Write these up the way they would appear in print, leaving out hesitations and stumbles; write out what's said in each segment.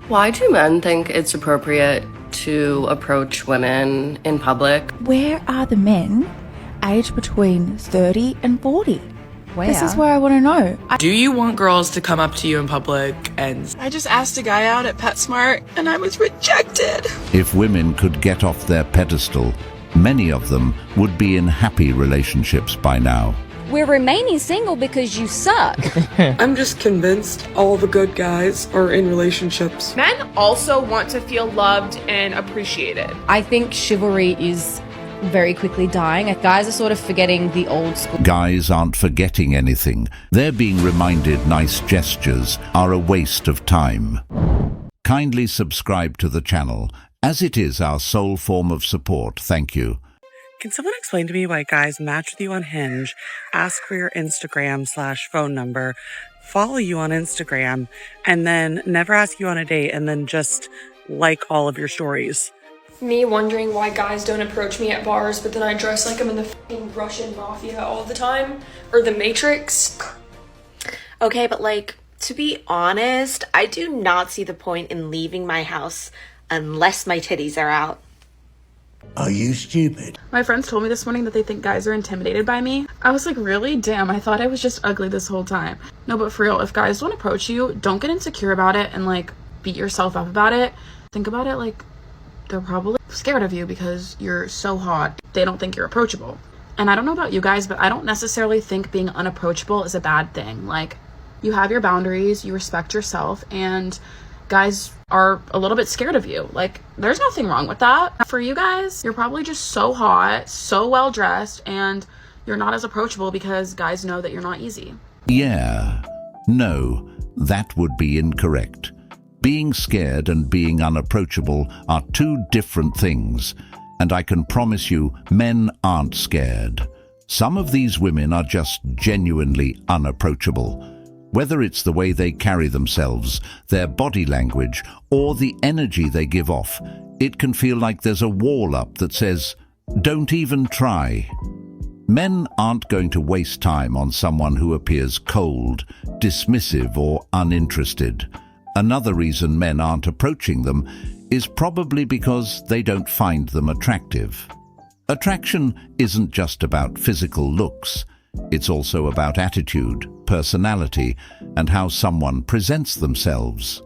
Why do men think it's appropriate to approach women in public? Where are the men aged between 30 and 40? Where? This is where I want to know. Do you want girls to come up to you in public and... I just asked a guy out at PetSmart and I was rejected. If women could get off their pedestal, many of them would be in happy relationships by now. We're remaining single because you suck. I'm just convinced all the good guys are in relationships. Men also want to feel loved and appreciated. I think chivalry is very quickly dying. Guys are sort of forgetting the old school. Guys aren't forgetting anything. They're being reminded nice gestures are a waste of time. Kindly subscribe to the channel, as it is our sole form of support. Thank you. Can someone explain to me why guys match with you on Hinge, ask for your Instagram/phone number, follow you on Instagram, and then never ask you on a date and then just like all of your stories? Me wondering why guys don't approach me at bars, but then I dress like I'm in the fucking Russian mafia all the time, or the Matrix. Okay, but like, to be honest, I do not see the point in leaving my house unless my titties are out. Are you stupid? My friends told me this morning that they think guys are intimidated by me. I was like, really? Damn, I thought I was just ugly this whole time. No, but for real, if guys don't approach you, don't get insecure about it and like beat yourself up about it. Think about it like they're probably scared of you because you're so hot. They don't think you're approachable. And I don't know about you guys, but I don't necessarily think being unapproachable is a bad thing. Like, you have your boundaries, you respect yourself, and guys are a little bit scared of you. Like, there's nothing wrong with that. For you guys, you're probably just so hot, so well dressed, and you're not as approachable because guys know that you're not easy. Yeah. No, that would be incorrect. Being scared and being unapproachable are two different things, and I can promise you, men aren't scared. Some of these women are just genuinely unapproachable. Whether it's the way they carry themselves, their body language, or the energy they give off, it can feel like there's a wall up that says, "Don't even try." Men aren't going to waste time on someone who appears cold, dismissive, or uninterested. Another reason men aren't approaching them is probably because they don't find them attractive. Attraction isn't just about physical looks. It's also about attitude, personality, and how someone presents themselves.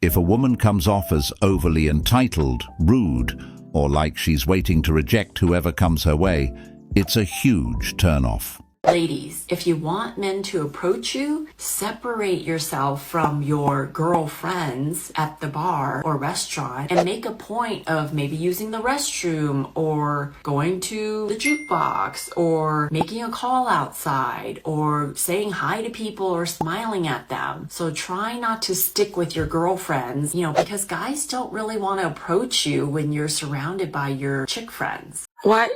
If a woman comes off as overly entitled, rude, or like she's waiting to reject whoever comes her way, it's a huge turn-off. Ladies, if you want men to approach you, separate yourself from your girlfriends at the bar or restaurant and make a point of maybe using the restroom or going to the jukebox or making a call outside or saying hi to people or smiling at them. So try not to stick with your girlfriends, because guys don't really want to approach you when you're surrounded by your chick friends. Why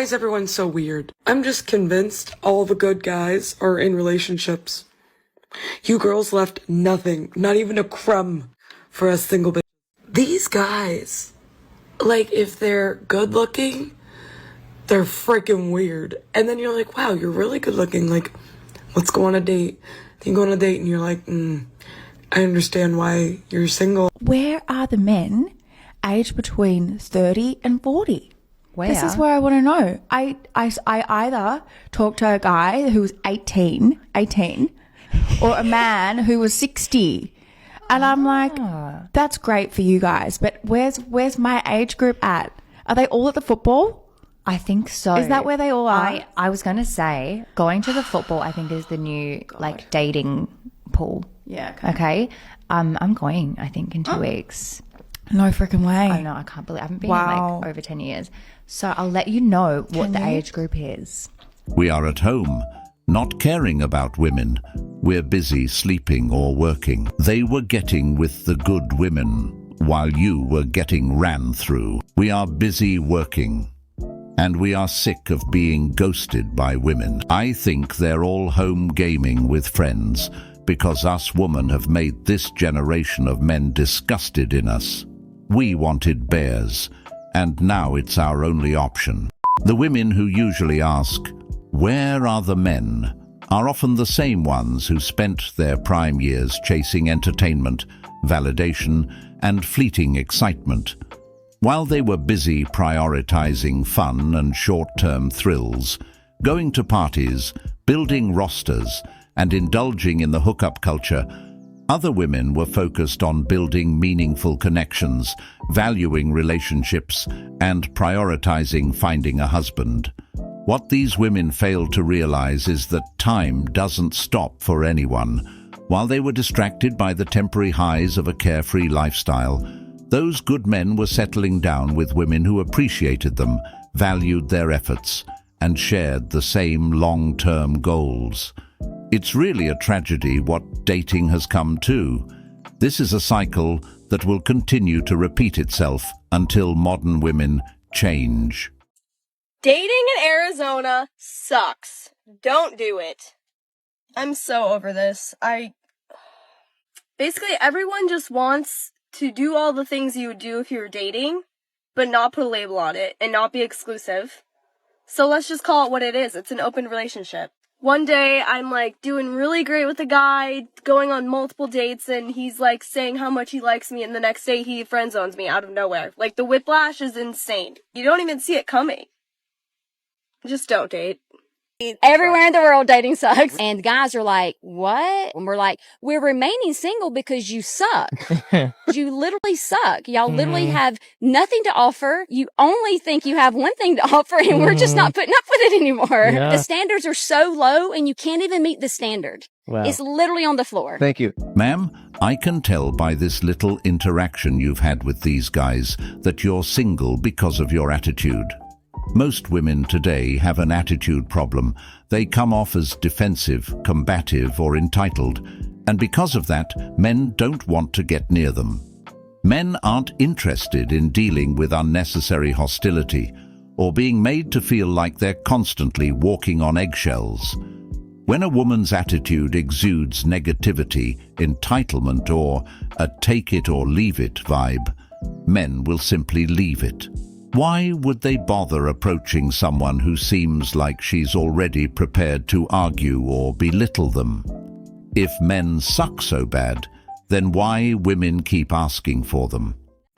is everyone so weird? I'm just convinced all the good guys are in relationships. You girls left nothing, not even a crumb for a single bitch. These guys, like, if they're good looking, they're freaking weird. And then you're like, wow, you're really good looking. Like, let's go on a date. Then you go on a date and you're like, I understand why you're single. Where are the men aged between 30 and 40? Where? This is where I want to know. I either talked to a guy who was 18, or a man who was 60. And I'm like, that's great for you guys, but where's my age group at? Are they all at the football? I think so. Is that where they all are? I was going to say, going to the football, I think, is the new dating pool. Yeah. Okay. I'm going, I think, in 2 weeks. No freaking way. I know, I can't believe I haven't been in like over 10 years. So I'll let you know what the age group is. We are at home, not caring about women. We're busy sleeping or working. They were getting with the good women, while you were getting ran through. We are busy working, and we are sick of being ghosted by women. I think they're all home gaming with friends, because us women have made this generation of men disgusted in us. We wanted bears, and now it's our only option. The women who usually ask, "Where are the men?" are often the same ones who spent their prime years chasing entertainment, validation, and fleeting excitement. While they were busy prioritizing fun and short-term thrills, going to parties, building rosters, and indulging in the hookup culture, other women were focused on building meaningful connections, valuing relationships, and prioritizing finding a husband. What these women failed to realize is that time doesn't stop for anyone. While they were distracted by the temporary highs of a carefree lifestyle, those good men were settling down with women who appreciated them, valued their efforts, and shared the same long-term goals. It's really a tragedy what dating has come to. This is a cycle that will continue to repeat itself until modern women change. Dating in Arizona sucks. Don't do it. I'm so over this. Basically, everyone just wants to do all the things you would do if you were dating, but not put a label on it and not be exclusive. So let's just call it what it is. It's an open relationship. One day, I'm like doing really great with a guy, going on multiple dates, and he's like saying how much he likes me, and the next day he friend zones me out of nowhere. Like, the whiplash is insane. You don't even see it coming. Just don't date. Everywhere in the world, dating sucks. And guys are like, what? And we're like, we're remaining single because you suck. You literally suck. Y'all literally have nothing to offer. You only think you have one thing to offer, and we're just not putting up with it anymore. Yeah. The standards are so low, and you can't even meet the standard. Wow. It's literally on the floor. Thank you. Ma'am, I can tell by this little interaction you've had with these guys that you're single because of your attitude. Most women today have an attitude problem. They come off as defensive, combative, or entitled, and because of that, men don't want to get near them. Men aren't interested in dealing with unnecessary hostility or being made to feel like they're constantly walking on eggshells. When a woman's attitude exudes negativity, entitlement, or a take-it-or-leave-it vibe, men will simply leave it. Why would they bother approaching someone who seems like she's already prepared to argue or belittle them? If men suck so bad, then why women keep asking for them?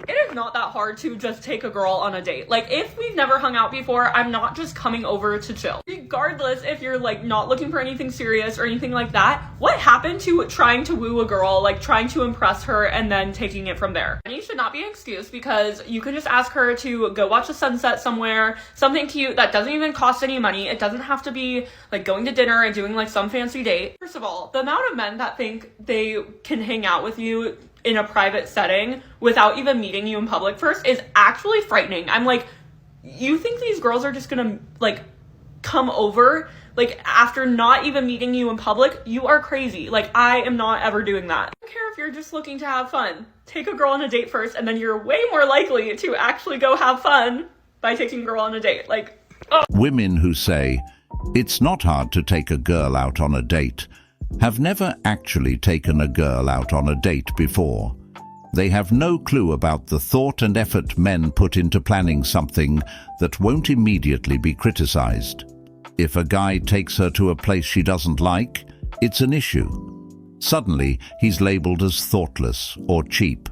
It is not that hard to just take a girl on a date. Like, if we've never hung out before, I'm not just coming over to chill. Regardless if you're like not looking for anything serious or anything like that, what happened to trying to woo a girl, like trying to impress her and then taking it from there? And you should not be an excuse, because you could just ask her to go watch the sunset somewhere, something cute that doesn't even cost any money. It doesn't have to be like going to dinner and doing like some fancy date. First of all, the amount of men that think they can hang out with you in a private setting without even meeting you in public first is actually frightening. I'm like, you think these girls are just gonna like come over like after not even meeting you in public? You are crazy. Like, I am not ever doing that. I don't care if you're just looking to have fun. Take a girl on a date first, and then you're way more likely to actually go have fun by taking a girl on a date. Like, oh. Women who say, it's not hard to take a girl out on a date, have never actually taken a girl out on a date before. They have no clue about the thought and effort men put into planning something that won't immediately be criticized. If a guy takes her to a place she doesn't like, it's an issue. Suddenly, he's labeled as thoughtless or cheap.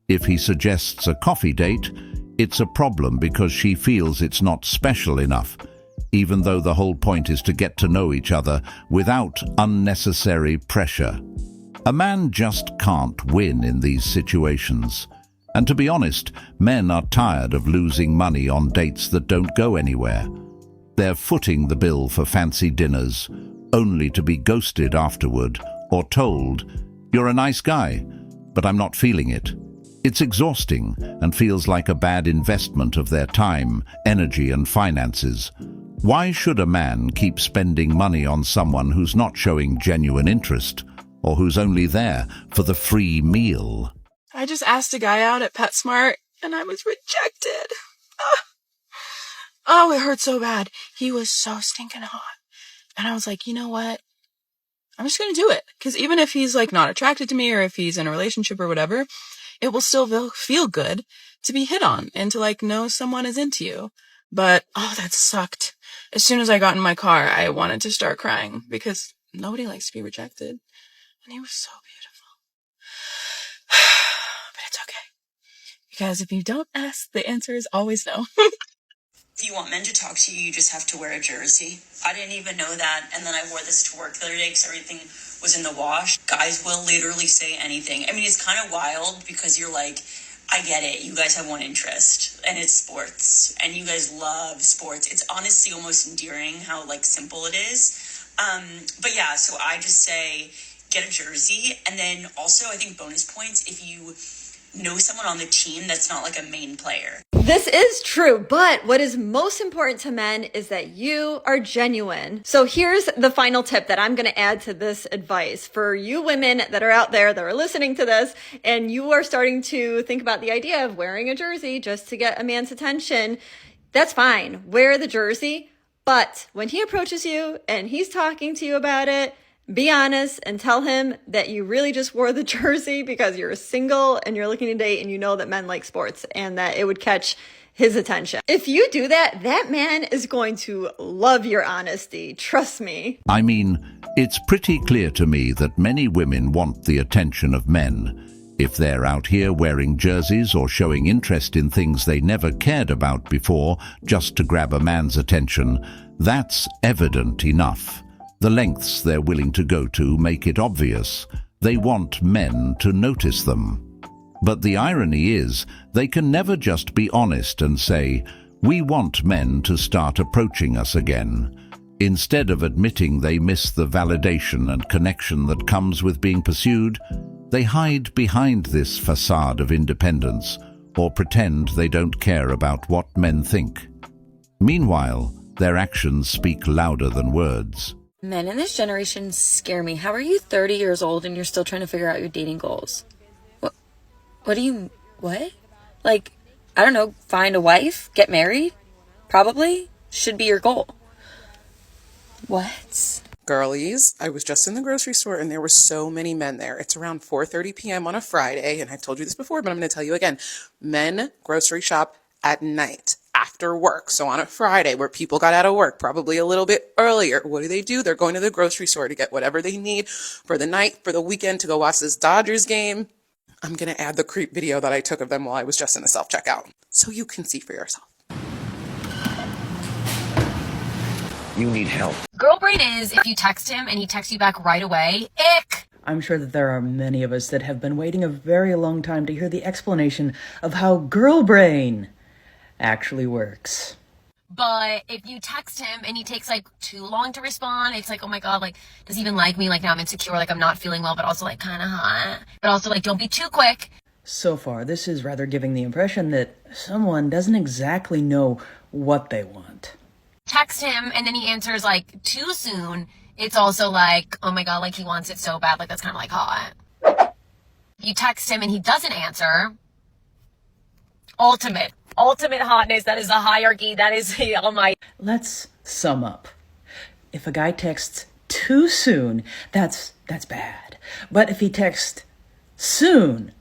If he suggests a coffee date, it's a problem because she feels it's not special enough, even though the whole point is to get to know each other without unnecessary pressure. A man just can't win in these situations. And to be honest, men are tired of losing money on dates that don't go anywhere. They're footing the bill for fancy dinners, only to be ghosted afterward or told, "You're a nice guy, but I'm not feeling it." It's exhausting and feels like a bad investment of their time, energy, and finances. Why should a man keep spending money on someone who's not showing genuine interest, or who's only there for the free meal? I just asked a guy out at PetSmart, and I was rejected. Oh, it hurt so bad. He was so stinking hot. And I was like, you know what? I'm just going to do it. Because even if he's like not attracted to me, or if he's in a relationship or whatever, it will still feel good to be hit on and to like know someone is into you. But, oh, that sucked. as soon as I got in my car, I wanted to start crying because nobody likes to be rejected. And he was so beautiful. But it's okay. Because if you don't ask, the answer is always no. If you want men to talk to you, you just have to wear a jersey. I didn't even know that, and then I wore this to work the other day because everything was in the wash. Guys will literally say anything. I mean, it's kind of wild because you're like, I get it. You guys have one interest, and it's sports, and you guys love sports. It's honestly almost endearing how, like, simple it is. But yeah, so I just say get a jersey, and then also I think bonus points if you know someone on the team that's not like a main player. This is true, but what is most important to men is that you are genuine. So here's the final tip that I'm going to add to this advice for you women that are out there that are listening to this and you are starting to think about the idea of wearing a jersey just to get a man's attention. That's fine. Wear the jersey. But when he approaches you and he's talking to you about it, be honest and tell him that you really just wore the jersey because you're single and you're looking to date and you know that men like sports and that it would catch his attention. If you do that, that man is going to love your honesty. Trust me. I mean, it's pretty clear to me that many women want the attention of men. If they're out here wearing jerseys or showing interest in things they never cared about before just to grab a man's attention, that's evident enough. The lengths they're willing to go to make it obvious. They want men to notice them. But the irony is, they can never just be honest and say, we want men to start approaching us again. Instead of admitting they miss the validation and connection that comes with being pursued, they hide behind this facade of independence or pretend they don't care about what men think. Meanwhile, their actions speak louder than words. Men in this generation scare me. How are you 30 years old and you're still trying to figure out your dating goals? What? Like, I don't know, find a wife? Get married? Probably should be your goal. What? Girlies, I was just in the grocery store and there were so many men there. It's around 4:30 p.m. on a Friday, and I've told you this before, but I'm going to tell you again. Men grocery shop at night, after work. So on a Friday where people got out of work probably a little bit earlier, what do? They're going to the grocery store to get whatever they need for the night, for the weekend, to go watch this Dodgers game. I'm going to add the creep video that I took of them while I was just in the self-checkout so you can see for yourself. You need help. Girl brain is if you text him and he texts you back right away, ick. I'm sure that there are many of us that have been waiting a very long time to hear the explanation of how girl brain actually works. But if you text him and he takes like too long to respond, it's like, oh my God, like, does he even like me? Like, now I'm insecure, like I'm not feeling well, but also like kind of hot. But also like, don't be too quick. So far, this is rather giving the impression that someone doesn't exactly know what they want. Text him and then he answers like too soon. It's also like, oh my God, like he wants it so bad. Like that's kind of like hot. You text him and he doesn't answer. Ultimate hotness. That is a hierarchy. That is, oh my. Let's sum up. If a guy texts too soon, that's bad. But if he texts soon,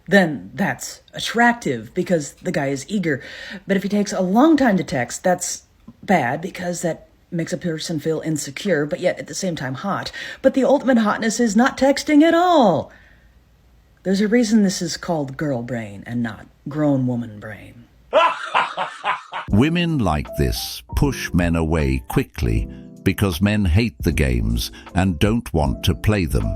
then that's attractive because the guy is eager. But if he takes a long time to text, that's bad because that makes a person feel insecure, but yet at the same time hot. But the ultimate hotness is not texting at all. There's a reason this is called girl brain and not grown woman brain. Women like this push men away quickly because men hate the games and don't want to play them.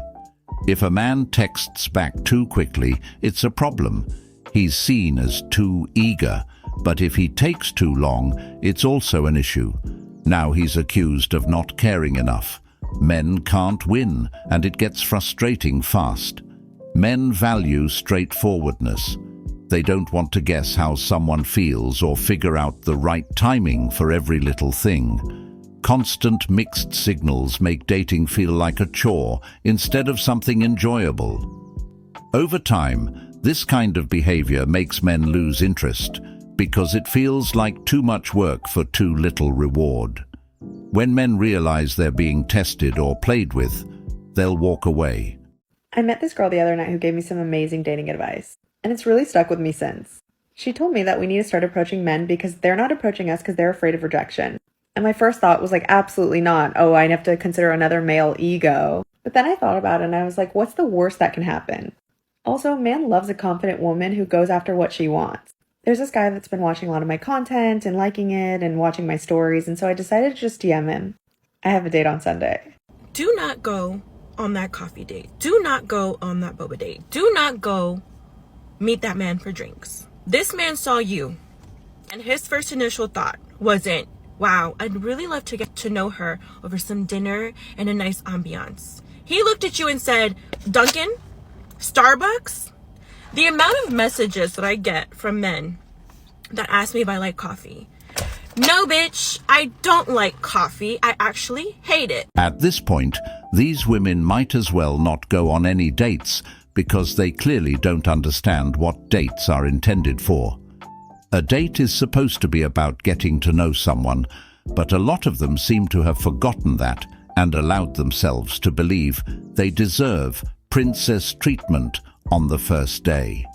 If a man texts back too quickly, it's a problem. He's seen as too eager. But if he takes too long, it's also an issue. Now he's accused of not caring enough. Men can't win, and it gets frustrating fast. Men value straightforwardness. They don't want to guess how someone feels or figure out the right timing for every little thing. Constant mixed signals make dating feel like a chore instead of something enjoyable. Over time, this kind of behavior makes men lose interest because it feels like too much work for too little reward. When men realize they're being tested or played with, they'll walk away. I met this girl the other night who gave me some amazing dating advice, and it's really stuck with me since. She told me that we need to start approaching men because they're not approaching us because they're afraid of rejection. And my first thought was like, absolutely not. Oh, I have to consider another male ego. But then I thought about it and I was like, what's the worst that can happen? Also, a man loves a confident woman who goes after what she wants. There's this guy that's been watching a lot of my content and liking it and watching my stories, and so I decided to just DM him. I have a date on Sunday. Do not go on that coffee date. Do not go on that boba date. Do not go meet that man for drinks. This man saw you, and his first initial thought wasn't, wow, I'd really love to get to know her over some dinner and a nice ambiance. He looked at you and said, Dunkin'? Starbucks? The amount of messages that I get from men that ask me if I like coffee. No, bitch, I don't like coffee. I actually hate it. At this point, these women might as well not go on any dates because they clearly don't understand what dates are intended for. A date is supposed to be about getting to know someone, but a lot of them seem to have forgotten that and allowed themselves to believe they deserve princess treatment on the first day.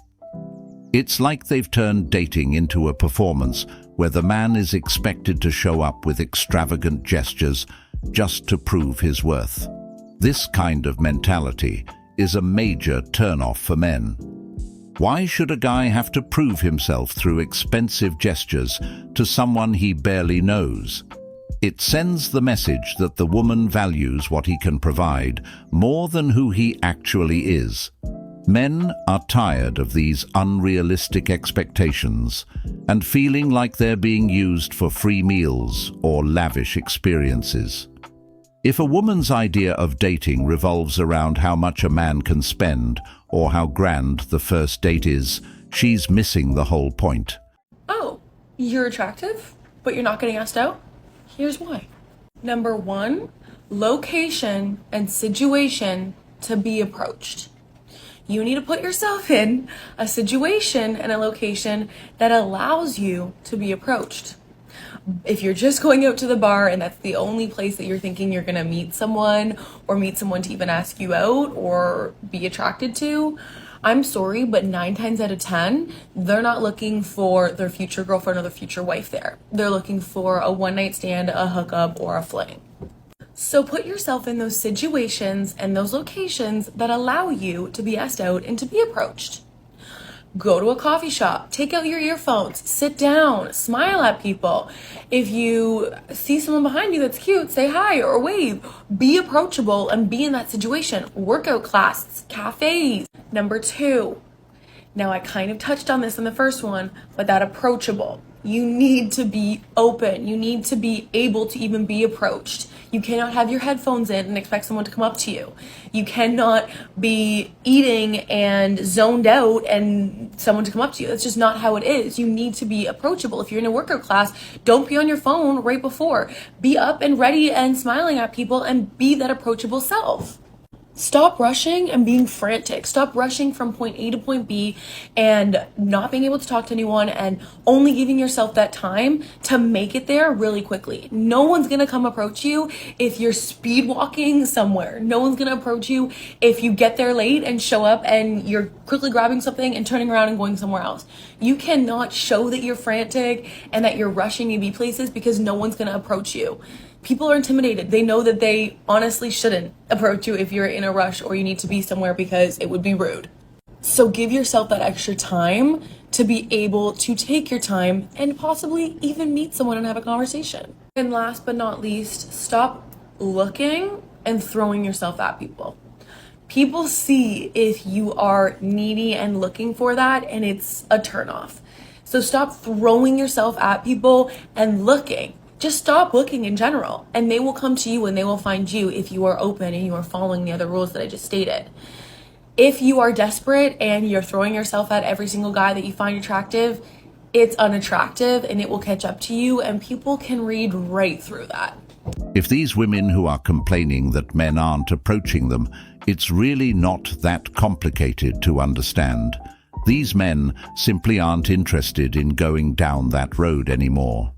It's like they've turned dating into a performance where the man is expected to show up with extravagant gestures just to prove his worth. This kind of mentality is a major turn-off for men. Why should a guy have to prove himself through expensive gestures to someone he barely knows? It sends the message that the woman values what he can provide more than who he actually is. Men are tired of these unrealistic expectations and feeling like they're being used for free meals or lavish experiences. If a woman's idea of dating revolves around how much a man can spend or how grand the first date is, she's missing the whole point. Oh, you're attractive, but you're not getting asked out? Here's why. Number 1, location and situation to be approached. You need to put yourself in a situation and a location that allows you to be approached. If you're just going out to the bar and that's the only place that you're thinking you're gonna meet someone or meet someone to even ask you out or be attracted to, I'm sorry, but 9 times out of 10, they're not looking for their future girlfriend or their future wife there. They're looking for a one-night stand, a hookup, or a fling. So put yourself in those situations and those locations that allow you to be asked out and to be approached. Go to a coffee shop, take out your earphones, sit down, smile at people. If you see someone behind you that's cute, say hi or wave. Be approachable and be in that situation. Workout classes, cafes. Number 2, now I kind of touched on this in the first one, but that approachable. You need to be open. You need to be able to even be approached. You cannot have your headphones in and expect someone to come up to you. You cannot be eating and zoned out and someone to come up to you. That's just not how it is. You need to be approachable. If you're in a workout class, don't be on your phone right before. Be up and ready and smiling at people and be that approachable self. Stop rushing and being frantic. Stop rushing from point A to point B and not being able to talk to anyone and only giving yourself that time to make it there really quickly. No one's gonna come approach you if you're speed walking somewhere. No one's gonna approach you if you get there late and show up and you're quickly grabbing something and turning around and going somewhere else. You cannot show that you're frantic and that you're rushing to be places because no one's gonna approach you. People are intimidated. They know that they honestly shouldn't approach you if you're in a rush or you need to be somewhere because it would be rude. So give yourself that extra time to be able to take your time and possibly even meet someone and have a conversation. And last but not least, stop looking and throwing yourself at people. People see if you are needy and looking for that, and it's a turnoff. So stop throwing yourself at people and looking. Just stop looking in general, and they will come to you and they will find you if you are open and you are following the other rules that I just stated. If you are desperate and you're throwing yourself at every single guy that you find attractive, it's unattractive and it will catch up to you, and people can read right through that. If these women who are complaining that men aren't approaching them, it's really not that complicated to understand. These men simply aren't interested in going down that road anymore.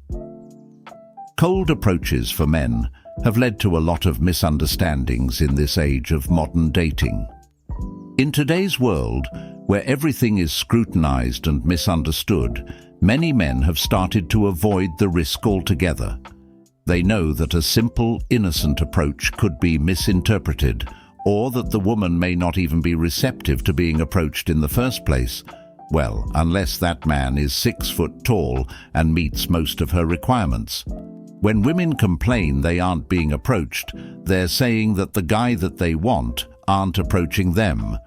Cold approaches for men have led to a lot of misunderstandings in this age of modern dating. In today's world, where everything is scrutinized and misunderstood, many men have started to avoid the risk altogether. They know that a simple, innocent approach could be misinterpreted, or that the woman may not even be receptive to being approached in the first place. Well, unless that man is 6 foot tall and meets most of her requirements. When women complain they aren't being approached, they're saying that the guy that they want aren't approaching them,